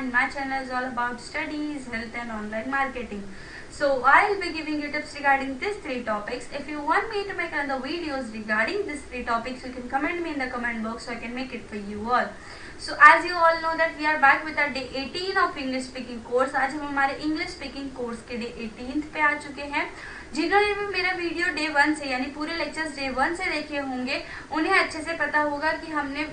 and my channel is all about studies, health and online marketing. So I'll be giving you tips regarding these three topics. If you want me to make another videos regarding these three topics, you can comment me in the comment box so I can make it for you all. So as you all know that we are back with our day 18 of English speaking course. आज हम हमारे English speaking course के day 18th पे आ चुके हैं। जिन्होंने भी मेरा वीडियो डे 1 से यानी पूरे लेक्चर्स डे 1 से देखे होंगे उन्हें अच्छे से पता होगा कि हमने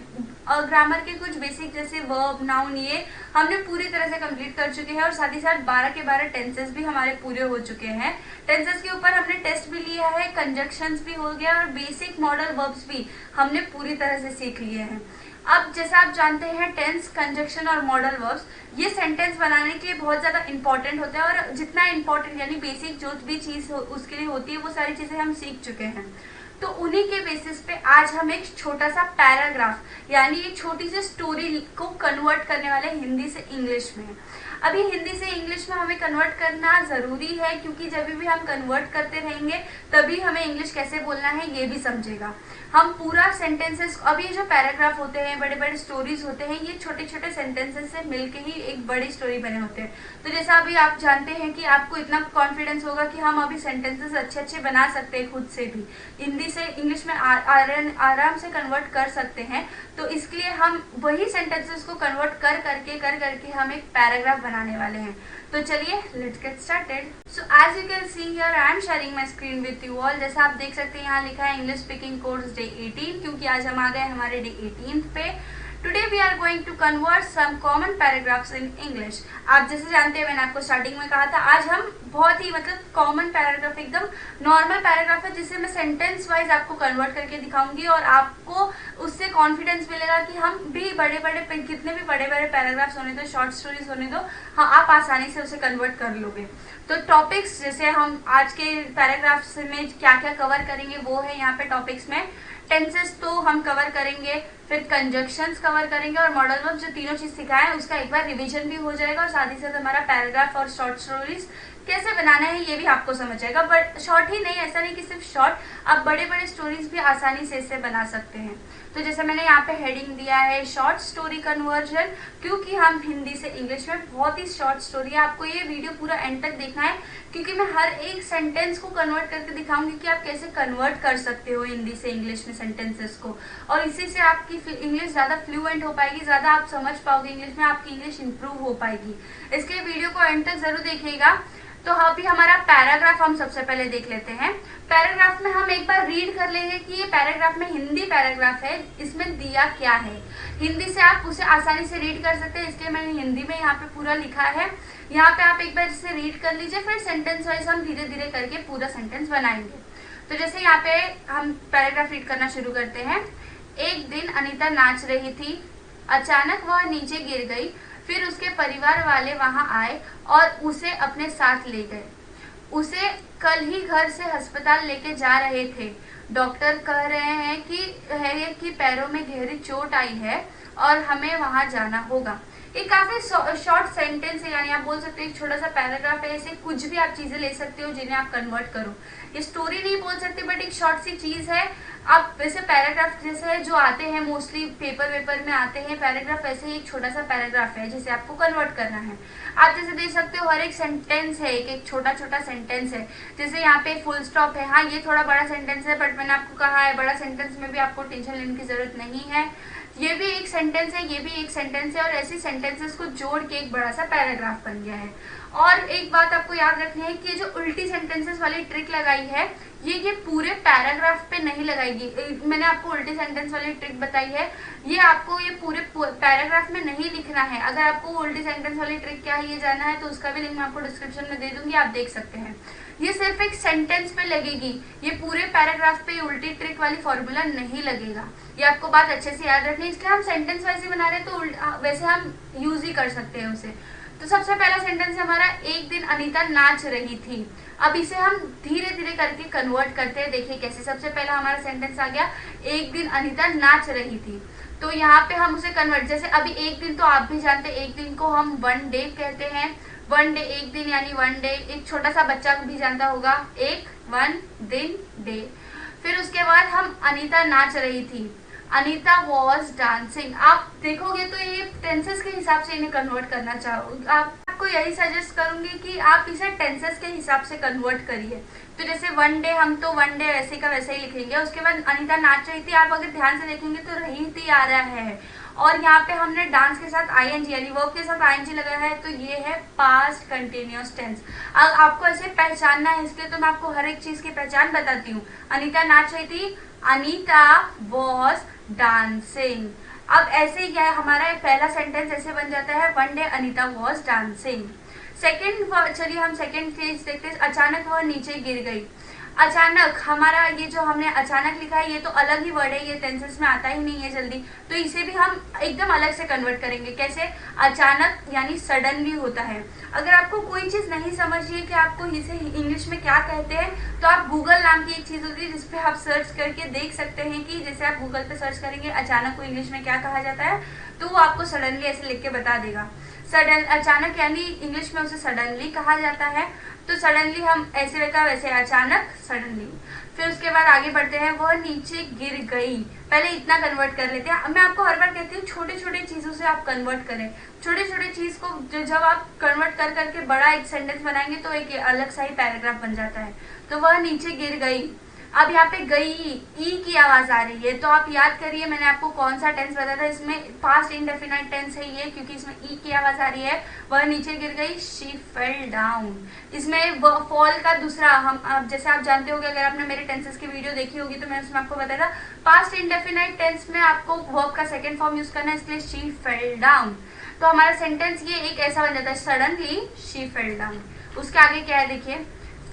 ग्रामर के कुछ बेसिक जैसे वर्ब, नाउन ये हमने पूरी तरह से कंप्लीट कर चुके हैं और साथ ही साथ 12 के 12 टेंसेस भी हमारे पूरे हो चुके हैं। टेंसेस के ऊपर हमने टेस्ट भी लिया है, कंजक्शंस भी हो गया और बेसिक मॉडल वर्ब्स भी हमने पूरी तरह से सीख लिए हैं। अब जैसा आप जानते हैं टेंस, कंजक्शन और मॉडल वर्ब्स ये सेंटेंस बनाने के लिए बहुत ज्यादा इंपॉर्टेंट होता है और जितना इंपॉर्टेंट यानी बेसिक जो भी चीज उसके लिए होती है वो सारी चीजें हम सीख चुके हैं। तो उन्हीं के बेसिस पे आज हम एक छोटा सा पैराग्राफ यानी एक छोटी सी स्टोरी को कन्वर्ट करने वाले हिंदी से इंग्लिश में। अभी हिंदी से इंग्लिश में हमें कन्वर्ट करना जरूरी है क्योंकि जब भी हम कन्वर्ट करते रहेंगे तभी हमें इंग्लिश कैसे बोलना है ये भी समझेगा। हम पूरा सेंटेंसेस, अभी जो पैराग्राफ होते हैं, बड़े बड़े स्टोरीज होते हैं, ये छोटे छोटे सेंटेंसेस से मिलके ही एक बड़ी स्टोरी बने होते हैं। तो जैसा अभी आप जानते हैं कि आपको इतना कॉन्फिडेंस होगा कि हम अभी सेंटेंसेस अच्छे अच्छे बना सकते हैं खुद से भी, हिंदी से इंग्लिश में आराम से कन्वर्ट कर सकते हैं। तो इसलिए हम वही सेंटेंसेस को कन्वर्ट कर करके हम एक पैराग्राफ बनाने वाले हैं। तो चलिए let's get started. So as you can see here I am sharing my screen with you all. जैसा आप देख सकते हैं यहाँ लिखा है इंग्लिश स्पीकिंग कोर्स डे 18 क्योंकि आज हम आ गए हमारे डे 18th पे। Today we are going to convert some common paragraphs in English. आप जैसे जानते हैं मैंने आपको स्टार्टिंग में कहा था आज हम बहुत ही कॉमन पैराग्राफ, एकदम नॉर्मल पैराग्राफ है जिसे मैं सेंटेंस वाइज आपको कन्वर्ट करके दिखाऊंगी और आपको उससे कॉन्फिडेंस मिलेगा कि हम भी बड़े बड़े कितने भी बड़े बड़े पैराग्राफ्स होने दो, शॉर्ट स्टोरीज होने दो, हाँ आप आसानी से उसे कन्वर्ट कर लोगे। तो टॉपिक्स जैसे हम आज के पैराग्राफ्स में क्या क्या कवर करेंगे वो है यहाँ पे टॉपिक्स में। टेंसेस तो हम कवर करेंगे, फिर कंजक्शंस कवर करेंगे और मॉडल वर्ब, जो तीनों चीज सिखाए हैं उसका एक बार रिवीजन भी हो जाएगा और साथ ही साथ हमारा पैराग्राफ और शॉर्ट स्टोरीज कैसे बनाना है ये भी आपको समझ आएगा। बट शॉर्ट ही नहीं, ऐसा नहीं कि सिर्फ शॉर्ट, आप बड़े बड़े स्टोरीज भी आसानी से इससे बना सकते हैं। तो जैसे मैंने यहाँ पे हेडिंग दिया है शॉर्ट स्टोरी कन्वर्जन, क्योंकि हम हिंदी से इंग्लिश में बहुत ही शॉर्ट स्टोरी है। आपको ये वीडियो पूरा एंड तक देखना है क्योंकि मैं हर एक सेंटेंस को कन्वर्ट करके दिखाऊंगी कि आप कैसे कन्वर्ट कर सकते हो हिंदी से इंग्लिश में सेंटेंसेस को, और इसी से आपकी इंग्लिश ज्यादा फ्लुएंट हो पाएगी, ज्यादा आप समझ पाओगे इंग्लिश में, आपकी इंग्लिश इंप्रूव हो पाएगी। इसके वीडियो को एंड तक जरूर देखिएगा। तो अभी हमारा पैराग्राफ हम सबसे पहले देख लेते हैं। पैराग्राफ में हम एक बार रीड कर लेंगे कि ये पैराग्राफ में हिंदी पैराग्राफ है, इसमें दिया क्या है। हिंदी से आप उसे आसानी से रीड कर सकते हैं, इसलिए मैंने हिंदी में यहाँ पे पूरा लिखा है। यहाँ पे आप एक बार इसे रीड कर लीजिए, फिर सेंटेंस वाइज हम धीरे धीरे करके पूरा सेंटेंस बनाएंगे। तो जैसे यहाँ पे हम पैराग्राफ रीड करना शुरू करते हैं। एक दिन अनीता नाच रही थी, अचानक वह नीचे गिर गई, फिर उसके परिवार वाले वहां आए और उसे अपने साथ ले गए। उसे कल ही घर से अस्पताल लेके जा रहे थे। डॉक्टर कह रहे हैं कि पैरों में गहरी चोट आई है और हमें वहां जाना होगा। ये काफी शॉर्ट सेंटेंस है, यानी आप बोल सकते हो एक छोटा सा पैराग्राफ है। ऐसे कुछ भी आप चीजें ले सकते हो जिन्हें आप कन्वर्ट करो। ये स्टोरी नहीं बोल सकते बट एक शॉर्ट सी चीज है। आप वैसे पैराग्राफ जैसे जो आते हैं मोस्टली पेपर में आते हैं पैराग्राफ, वैसे ही एक छोटा सा पैराग्राफ है जिसे आपको कन्वर्ट करना है। आप जैसे देख सकते हो हर एक सेंटेंस है एक छोटा छोटा सेंटेंस है। जैसे यहाँ पे फुल स्टॉप है, हाँ ये थोड़ा बड़ा सेंटेंस है बट मैंने आपको कहा है बड़ा सेंटेंस में भी आपको टेंशन लेने की जरूरत नहीं है। ये भी एक सेंटेंस है, ये भी एक सेंटेंस है और ऐसी सेंटेंसेस को जोड़ के एक बड़ा सा पैराग्राफ बन गया है। और एक बात आपको याद रखनी है कि जो उल्टी सेंटेंसेस वाली ट्रिक लगाई है ये पूरे पैराग्राफ पे नहीं लगाएगी। मैंने आपको उल्टी सेंटेंस वाली ट्रिक बताई है, ये आपको ये पूरे पैराग्राफ में नहीं लिखना है। अगर आपको उल्टी सेंटेंस वाली ट्रिक क्या है ये जानना है तो उसका भी लिंक मैं आपको डिस्क्रिप्शन में दे दूंगी, आप देख सकते हैं। ये सिर्फ एक सेंटेंस पे लगेगी, ये पूरे पैराग्राफ पे उल्टी ट्रिक वाली फॉर्मूला नहीं लगेगा। ये आपको बात अच्छे से याद रखनी है, इसलिए हम सेंटेंस वाइज ही बना रहे हैं तो वैसे हम यूज ही कर सकते हैं उसे। तो सबसे पहला सेंटेंस हमारा एक दिन अनीता नाच रही थी। अब इसे हम धीरे धीरे करके कन्वर्ट करते हैं। देखिए कैसे, सबसे पहला हमारा सेंटेंस आ गया एक दिन अनीता नाच रही थी। तो यहाँ पे हम उसे कन्वर्ट, जैसे अभी एक दिन तो आप भी जानते हैं, एक दिन को हम 1 डे कहते हैं। 1 डे एक दिन यानी 1 डे, एक छोटा सा बच्चा भी जानता होगा, 1 दिन डे। फिर उसके बाद हम अनीता नाच रही थी। Anita was dancing. आप देखोगे तो ये टेंसेस के हिसाब से इन्हें कन्वर्ट करना चाहो। आपको यही सजेस्ट करूंगी कि आप इसे टेंसेस के हिसाब से कन्वर्ट करिए। तो जैसे वन डे, हम तो वन डे वैसे का वैसे ही लिखेंगे। उसके बाद अनीता नाच रही थी, आप अगर ध्यान से देखेंगे तो रही थी आ रहा है, और यहाँ पे हमने डांस के साथ आईएनजी यानी वर्ब के साथ आईएनजी लगाया है, तो ये है पास्ट कंटिन्यूअस टेंस। आपको ऐसे पहचानना है, इसलिए तो मैं आपको हर एक चीज की पहचान बताती हूँ। अनीता नाच रही थी, अनीता वॉज डांसिंग। अब ऐसे ही क्या है, हमारा पहला सेंटेंस ऐसे बन जाता है, one day Anita was dancing. Second, चलिए हम सेकेंड चीज देखते हैं, अचानक वह नीचे गिर गई। अचानक, हमारा ये जो हमने अचानक लिखा है ये तो अलग ही वर्ड है, ये टेंसेस में आता ही नहीं है जल्दी, तो इसे भी हम एकदम अलग से कन्वर्ट करेंगे। कैसे? अचानक यानी सडनली होता है। अगर आपको कोई चीज नहीं समझिए कि आपको इसे इंग्लिश में क्या कहते हैं, तो आप गूगल नाम की एक चीज होती है जिसपे आप सर्च करके देख सकते हैं कि जैसे आप गूगल पे सर्च करेंगे अचानक को इंग्लिश में क्या कहा जाता है, तो वो आपको सडनली ऐसे लिख के बता देगा। सडन, अचानक यानी इंग्लिश में उसे सडनली कहा जाता है। तो सडनली हम ऐसे का वैसे, अचानक सडनली। फिर उसके बाद आगे बढ़ते हैं, वह नीचे गिर गई। पहले इतना कन्वर्ट कर लेते हैं। मैं आपको हर बार कहती हूँ छोटे छोटे चीजों से आप कन्वर्ट करें। छोटे छोटे चीज को जब आप कन्वर्ट कर करके बड़ा एक सेंटेंस बनाएंगे तो एक अलग सा ही पैराग्राफ बन जाता है। तो वह नीचे गिर गई। अब यहाँ पे गई, ई की आवाज आ रही है, तो आप याद करिए मैंने आपको कौन सा टेंस बताया था, इसमें पास्ट इंडेफिनाइट टेंस है ये, क्योंकि इसमें ई की आवाज आ रही है। वह नीचे गिर गई, शी फेल डाउन। इसमें फॉल का दूसरा, हम जैसे आप जानते होंगे, अगर आपने मेरे टेंसेस की वीडियो देखी होगी तो मैंने उसमें आपको बताया था, पास्ट इंडेफिनाइट टेंस में आपको वर्ब का सेकेंड फॉर्म यूज करना है, इसलिए शी फेल डाउन। तो हमारा सेंटेंस ये एक ऐसा बन जाता है, सडनली शी फेल डाउन। उसके आगे क्या है देखिए,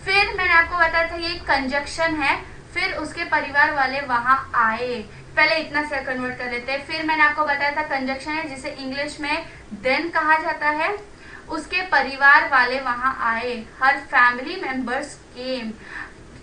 फिर मैंने आपको बताया था ये कंजक्शन है, फिर उसके परिवार वाले वहां आए। पहले इतना से कन्वर्ट कर लेते हैं। फिर मैंने आपको बताया था कंजक्शन है जिसे इंग्लिश में देन कहा जाता है। उसके परिवार वाले वहां आए, हर फैमिली मेंबर्स केम।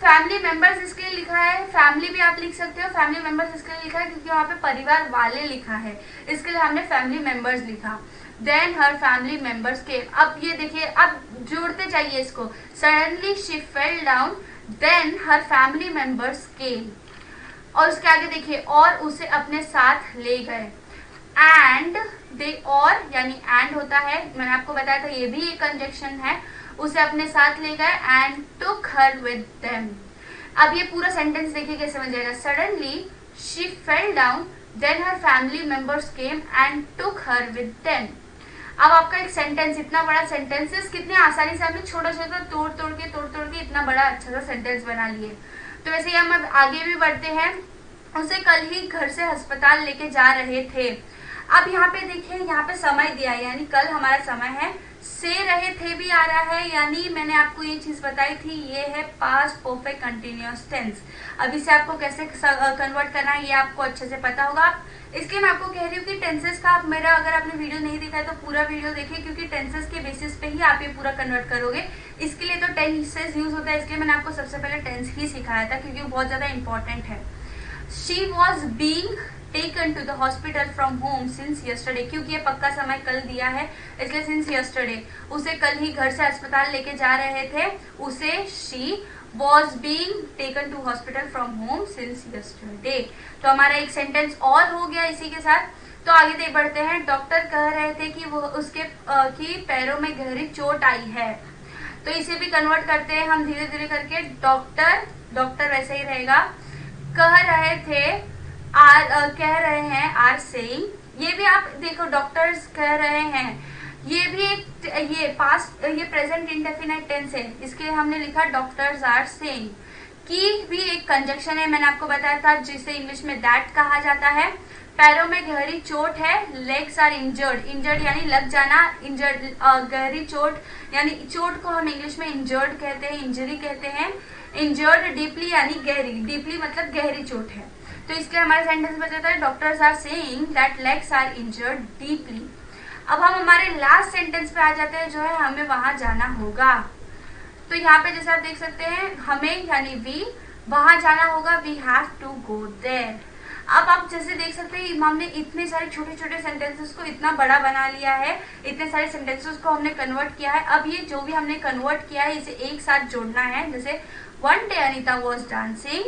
फैमिली मेंबर्स इसके लिए लिखा है, फैमिली भी आप लिख सकते हो, फैमिली मेंबर्स इसके लिए लिखा है क्योंकि वहां पे परिवार वाले लिखा है, इसके लिए हमने फैमिली मेंबर्स लिखा। Then her family members came. अब ये देखिए, अब जोड़ते जाइए इसको, suddenly she fell down, then her family members came. और उसके आगे देखिए, और उसे अपने साथ ले गए। एंड दे, और यानी एंड होता है, मैंने आपको बताया था ये भी एक कंजक्शन है। उसे अपने साथ ले गए, and took her with them. अब ये पूरा सेंटेंस देखिए कैसे बन जाएगा, suddenly she fell down, then her family members came and took her with them. अब आपका एक सेंटेंस, इतना बड़ा सेंटेंसेस कितने आसानी से हमने छोटा छोटा तोड़ तोड़ के इतना बड़ा अच्छा सा सेंटेंस बना लिए। तो वैसे ही हम अब आगे भी बढ़ते हैं। उसे कल ही घर से अस्पताल लेके जा रहे थे। अब यहाँ पे देखिए, यहाँ पे समय दिया है, यानी कल हमारा समय है। से रहे थे भी आ रहा है, यानी मैंने आपको ये चीज बताई थी, ये है पास्ट परफेक्ट कंटिन्यूअस टेंस। अब इसे आपको कैसे कन्वर्ट करना है ये आपको अच्छे से पता होगा। इसलिए मैं आपको कह रही हूँ कि टेंसेस का आप मेरा, अगर आपने वीडियो नहीं देखा है तो पूरा वीडियो देखिए, क्योंकि टेंसेस के बेसिस पे ही आप ये पूरा कन्वर्ट करोगे। इसके लिए तो टेंसेस यूज होता है, इसलिए मैंने आपको सबसे पहले टेंस ही सिखाया था क्योंकि वो बहुत ज्यादा इंपॉर्टेंट है। She was being taken to the hospital from home since yesterday, क्योंकि ये पक्का समय कल दिया है इसलिए सिंस यस्टरडे। उसे कल ही घर से अस्पताल लेके जा रहे थे। उसे, she was being taken to hospital from home since yesterday. तो हमारा एक सेंटेंस और हो गया इसी के साथ। तो आगे देख बढ़ते हैं। डॉक्टर कह रहे थे कि वो उसके की पैरों में गहरी चोट आई है। तो इसे भी कन्वर्ट करते हैं हम धीरे धीरे करके। डॉक्टर वैसे ही रहेगा, कह रहे थे, कह रहे हैं, आर सेइंग। ये भी आप देखो, डॉक्टर्स कह रहे हैं, ये भी एक ये प्रेजेंट इंडेफिनाइट टेंस है, इसके हमने लिखा डॉक्टर्स आर सेइंग। की भी एक कंजक्शन है, मैंने आपको बताया था, जिसे इंग्लिश में दैट कहा जाता है। पैरों में गहरी चोट है, लेग्स आर इंजर्ड। इंजर्ड यानी लग जाना, इंजर्ड गहरी चोट यानी चोट को हम इंग्लिश में इंजर्ड कहते हैं, इंजरी कहते हैं। इंजर्ड डीपली यानी गहरी, डीपली मतलब गहरी चोट है। तो इसके हमारे सेंटेंस में जाता है, doctors are saying that legs are injured deeply. अब हम हमारे लास्ट सेंटेंस पे आ जाते हैं, जो है हमें वहां जाना होगा। तो यहाँ पे जैसे आप देख सकते हैं, हमें यानी वी, वहां जाना होगा, we have to go there. अब आप जैसे देख सकते हैं, हमने इतने सारे छोटे छोटे सेंटेंसेस को इतना बड़ा बना लिया है, इतने सारे सेंटेंसेस को हमने कन्वर्ट किया है। अब ये जो भी हमने कन्वर्ट किया है इसे एक साथ जोड़ना है। जैसे one day Anita was dancing,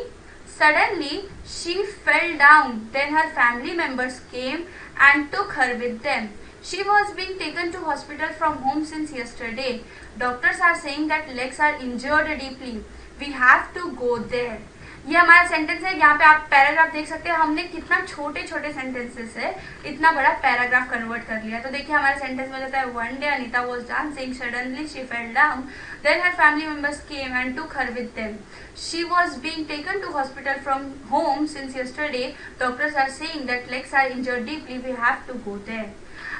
Suddenly, she fell down. Then her family members came and took her with them. She was being taken to hospital from home since yesterday. Doctors are saying that legs are injured deeply. We have to go there. ये हमारा sentence है। यहाँ पे आप paragraph देख सकते हैं, हमने कितना छोटे छोटे सेंटेंसेस है इतना बड़ा पैराग्राफ कन्वर्ट कर लिया। तो देखिए हमारे सेंटेंस में जाता है, one day Anita was dancing, suddenly she fell down, then her family members came and took her with them. She was being taken to hospital from home since yesterday. Doctors are saying that legs are injured deeply, we have to go there.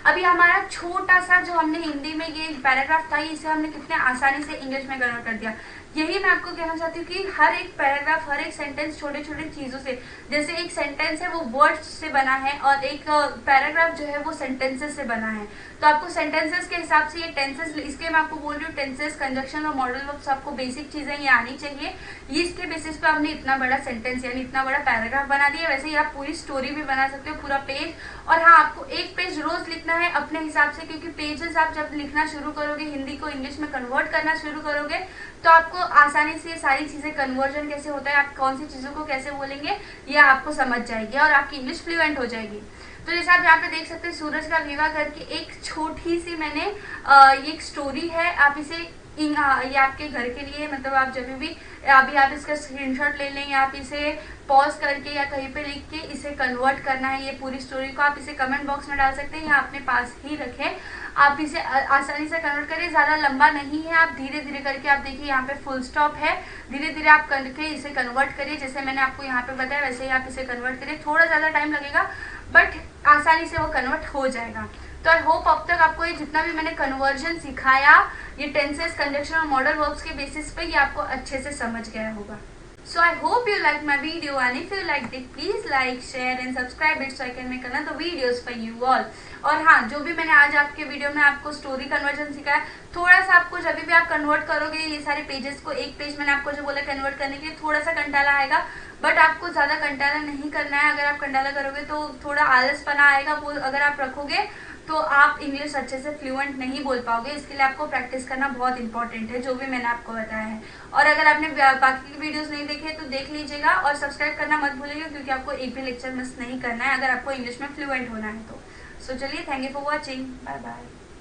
अभी हमारा छोटा सा जो हमने हिंदी में ये paragraph था, इसे हमने कितने आसानी से इंग्लिश में कन्वर्ट कर दिया। यही मैं आपको कहना चाहती हूँ कि हर एक पैराग्राफ, हर एक सेंटेंस छोटे छोटे चीजों से, जैसे एक सेंटेंस है वो वर्ड्स से बना है और एक पैराग्राफ जो है वो सेंटेंसेस से बना है। तो आपको सेंटेंसेस के हिसाब से ये टेंसेस, इसके मैं आपको बोल रही हूँ टेंसेस, कंजक्शन और मॉडल वर्ब्स, आपको बेसिक चीजें ये आनी चाहिए। ये इसके बेसिस पे हमने इतना बड़ा सेंटेंस यानी इतना बड़ा पैराग्राफ बना दिया। वैसे ही आप पूरी स्टोरी भी बना सकते हो, पूरा पेज। और हाँ, आपको एक पेज रोज लिखना है अपने हिसाब से, क्योंकि पेजेस आप जब लिखना शुरू करोगे, हिंदी को इंग्लिश में कन्वर्ट करना शुरू करोगे, तो आपको आसानी से ये सारी चीजें, कन्वर्जन कैसे होता है, आप कौन सी चीजों को कैसे बोलेंगे, ये आपको समझ जाएगी और आपकी इंग्लिश फ्लुएंट हो जाएगी। तो जैसे आप यहाँ पे देख सकते हैं, सूरज का विवाह करके एक छोटी सी मैंने ये एक स्टोरी है। आप इसे ये आपके घर के लिए, मतलब आप जब भी अभी आप इसका स्क्रीनशॉट ले लें, आप इसे पॉज करके या कहीं पे लिख के इसे कन्वर्ट करना है ये पूरी स्टोरी को, आप इसे कमेंट बॉक्स में डाल सकते हैं या अपने पास ही रखें। आप इसे आसानी से कन्वर्ट करें, ज़्यादा लंबा नहीं है, आप धीरे धीरे करके, आप देखिए यहाँ पे फुल स्टॉप है, धीरे धीरे आप करके इसे कन्वर्ट करिए। जैसे मैंने आपको यहाँ पे बताया वैसे ही आप इसे कन्वर्ट करिए। थोड़ा ज़्यादा टाइम लगेगा बट आसानी से वो कन्वर्ट हो जाएगा। तो आई होप अब तक आपको ये जितना भी मैंने कन्वर्जन सिखाया, ये टेंसेस, कंजक्शन और मॉडल वर्ब्स के बेसिस पे ये आपको अच्छे से समझ गया होगा। So I hope you liked my video, and if you liked it, please like, share and subscribe it so I can make another videos for you all. और हाँ, जो भी मैंने आज आपके वीडियो में आपको स्टोरी कन्वर्जन सिखाया, थोड़ा सा आपको जब भी आप कन्वर्ट करोगे ये सारे पेजेस को, एक पेज मैंने आपको जो बोला कन्वर्ट करने के लिए, थोड़ा सा कंटाला आएगा, बट आपको ज़्यादा कंटाला नहीं करना है। अगर आप कंटाला करोगे तो थोड़ा आलसपना आएगा, वो अगर आप रखोगे तो आप इंग्लिश अच्छे से फ्लुएंट नहीं बोल पाओगे। इसके लिए आपको प्रैक्टिस करना बहुत इंपॉर्टेंट है, जो भी मैंने आपको बताया है। और अगर आपने बाकी की वीडियोस नहीं देखे तो देख लीजिएगा और सब्सक्राइब करना मत भूलिएगा, क्योंकि आपको एक भी लेक्चर मिस नहीं करना है अगर आपको इंग्लिश में फ्लुएंट होना है तो। सो चलिए, thank you for watching, bye bye.